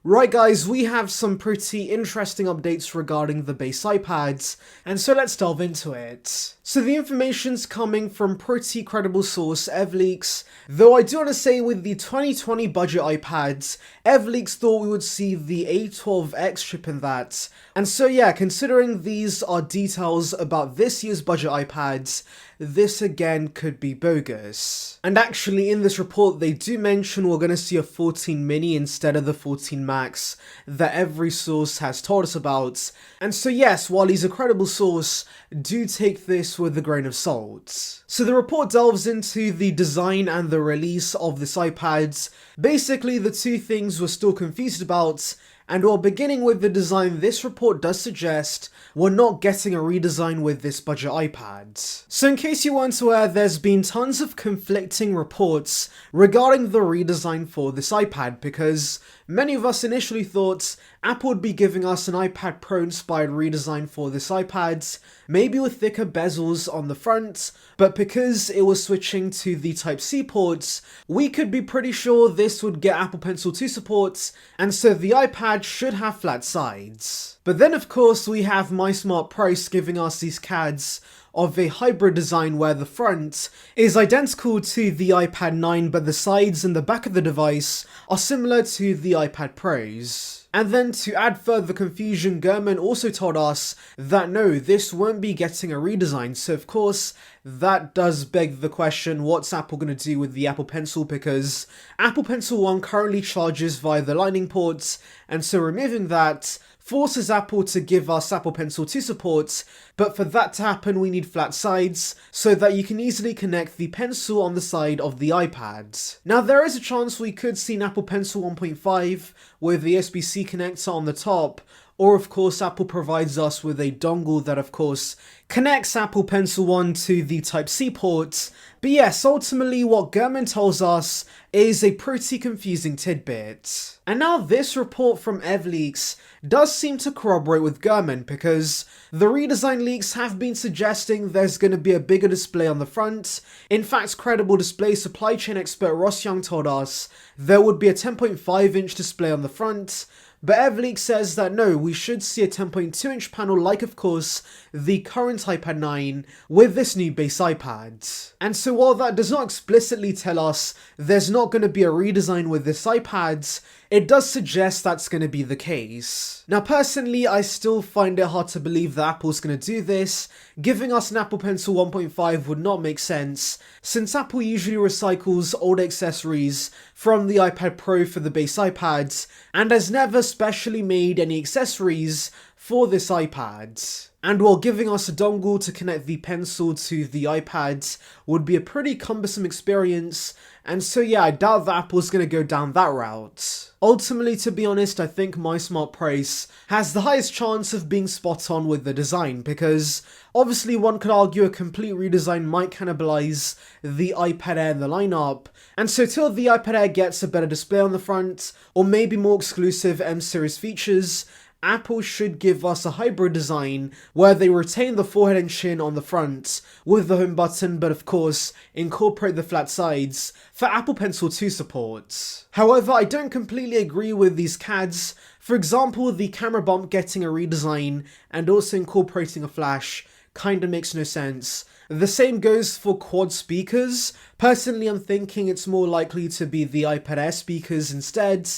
Right guys, we have some pretty interesting updates regarding the base iPads, and so let's delve into it. So the information's coming from pretty credible source EvLeaks, though I do want to say with the 2020 budget iPads, EvLeaks thought we would see the A12X chip in that. And so yeah, considering these are details about this year's budget iPads, this again could be bogus. And actually in this report they do mention we're going to see a 14 mini instead of the 14 Max that every source has told us about. And so yes, while he's a credible source, do take this with a grain of salt. So the report delves into the design and the release of this iPad. Basically the two things we're still confused about. And while beginning with the design, this report does suggest we're not getting a redesign with this budget iPad. So in case you weren't aware, there's been tons of conflicting reports regarding the redesign for this iPad, because many of us initially thought Apple would be giving us an iPad Pro inspired redesign for this iPad, maybe with thicker bezels on the front, but because it was switching to the Type-C ports, we could be pretty sure this would get Apple Pencil 2 support, and so the iPad should have flat sides. But then of course we have MySmartPrice giving us these CADs of a hybrid design where the front is identical to the iPad 9 but the sides and the back of the device are similar to the iPad Pros. And then to add further confusion, Gurman also told us that no, this won't be getting a redesign, so of course that does beg the question, what's Apple going to do with the Apple Pencil, because Apple Pencil 1 currently charges via the Lightning ports, and so removing that forces Apple to give us Apple Pencil 2 support, but for that to happen we need flat sides so that you can easily connect the pencil on the side of the iPad. Now there is a chance we could see an Apple Pencil 1.5 with the USB-C connector on the top, or of course Apple provides us with a dongle that of course connects Apple Pencil 1 to the Type-C port. But yes, ultimately what Gurman tells us is a pretty confusing tidbit. And now this report from EvLeaks does seem to corroborate with Gurman, because the redesign leaks have been suggesting there's going to be a bigger display on the front. In fact, credible display supply chain expert Ross Young told us there would be a 10.5-inch display on the front. But EvLeaks says that no, we should see a 10.2-inch panel like of course the current iPad 9 with this new base iPad. And so while that does not explicitly tell us there's not going to be a redesign with this iPad, it does suggest that's going to be the case. Now personally, I still find it hard to believe that Apple's going to do this. Giving us an Apple Pencil 1.5 would not make sense, since Apple usually recycles old accessories from the iPad Pro for the base iPad, and has never specially made any accessories for this iPad. And while giving us a dongle to connect the pencil to the iPad would be a pretty cumbersome experience, and so yeah, I doubt that Apple's going to go down that route. Ultimately, to be honest, I think MySmartPrice has the highest chance of being spot on with the design, because obviously one could argue a complete redesign might cannibalize the iPad Air in the lineup, and so till the iPad Air gets a better display on the front, or maybe more exclusive M-series features, Apple should give us a hybrid design where they retain the forehead and chin on the front with the home button, but of course incorporate the flat sides for Apple Pencil 2 support. However, I don't completely agree with these CADs. For example, the camera bump getting a redesign and also incorporating a flash kinda makes no sense. The same goes for quad speakers. Personally, I'm thinking it's more likely to be the iPad Air speakers instead.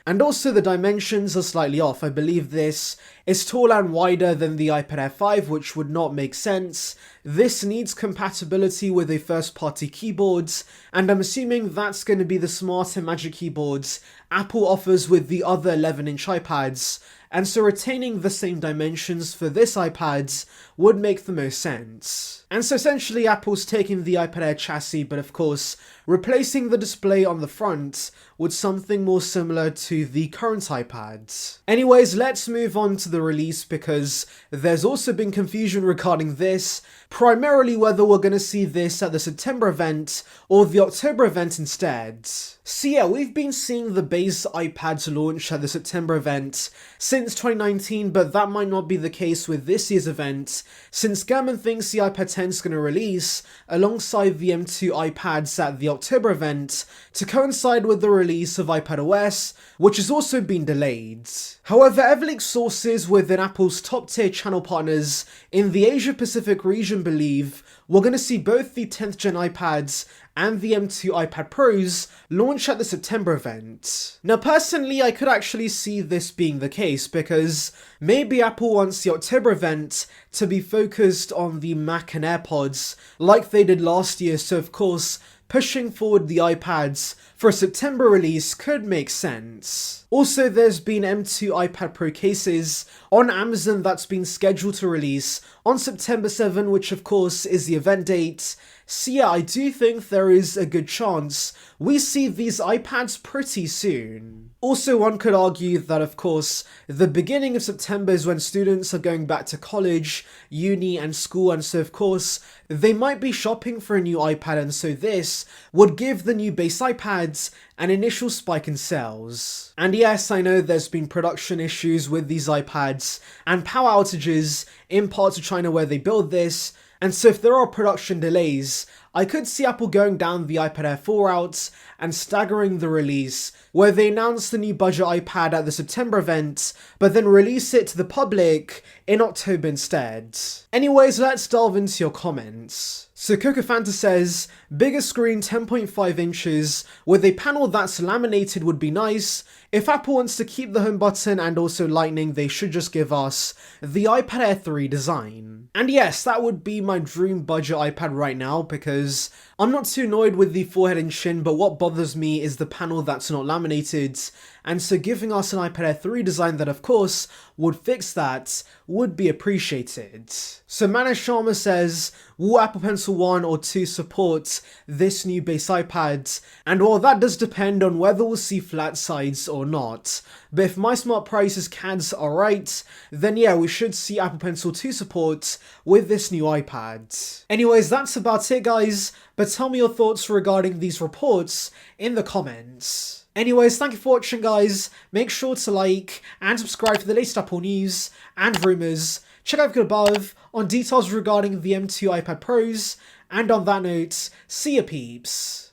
And also the dimensions are slightly off. I believe this is taller and wider than the iPad Air 5, which would not make sense. This needs compatibility with a first-party keyboard, and I'm assuming that's going to be the Smart and Magic keyboards Apple offers with the other 11-inch iPads, and so retaining the same dimensions for this iPad would make the most sense. And so essentially Apple's taking the iPad Air chassis, but of course replacing the display on the front with something more similar to the current iPads. Anyways, let's move on to the release, because there's also been confusion regarding this. primarily whether we're going to see this at the September event or the October event instead. So yeah, we've been seeing the base iPads launch at the September event since 2019, but that might not be the case with this year's event, since Gurman thinks the iPad 10 is going to release alongside the M2 iPads at the October event to coincide with the release of iPadOS, which has also been delayed. However, Everleak sources within Apple's top tier channel partners in the Asia Pacific region believe we're going to see both the 10th gen iPads and the M2 iPad Pros launch at the September event. Now personally, I could actually see this being the case because maybe Apple wants the October event to be focused on the Mac and AirPods like they did last year, so of course pushing forward the iPads for a September release could make sense. Also, there's been M2 iPad Pro cases on Amazon that's been scheduled to release on September 7, which of course is the event date. So yeah, I do think there is a good chance we see these iPads pretty soon. Also, one could argue that of course the beginning of September is when students are going back to college, uni and school, and so of course they might be shopping for a new iPad, and so this would give the new base iPads an initial spike in sales. And yes, I know there's been production issues with these iPads and power outages in parts of China where they build this, and so if there are production delays, I could see Apple going down the iPad Air 4 route and staggering the release, where they announce the new budget iPad at the September event, but then release it to the public in October instead. Anyways, let's delve into your comments. So Coco Fanta says, bigger screen 10.5 inches with a panel that's laminated would be nice. If Apple wants to keep the home button and also lightning, they should just give us the iPad Air 3 design. And yes, that would be my dream budget iPad right now because I'm not too annoyed with the forehead and chin, but what bothers me is the panel that's not laminated, and so giving us an iPad Air 3 design that of course would fix that would be appreciated. So Manish Sharma says, will Apple Pencil 1 or 2 support this new base iPad? And while that does depend on whether we'll see flat sides or not, but if MySmartPrice's CADs are right, then yeah, we should see Apple Pencil 2 support with this new iPad. Anyways, that's about it guys, but tell me your thoughts regarding these reports in the comments. Anyways, thank you for watching guys, make sure to like and subscribe for the latest Apple news and rumours. Check out the above on details regarding the M2 iPad Pros, and on that note, see ya peeps.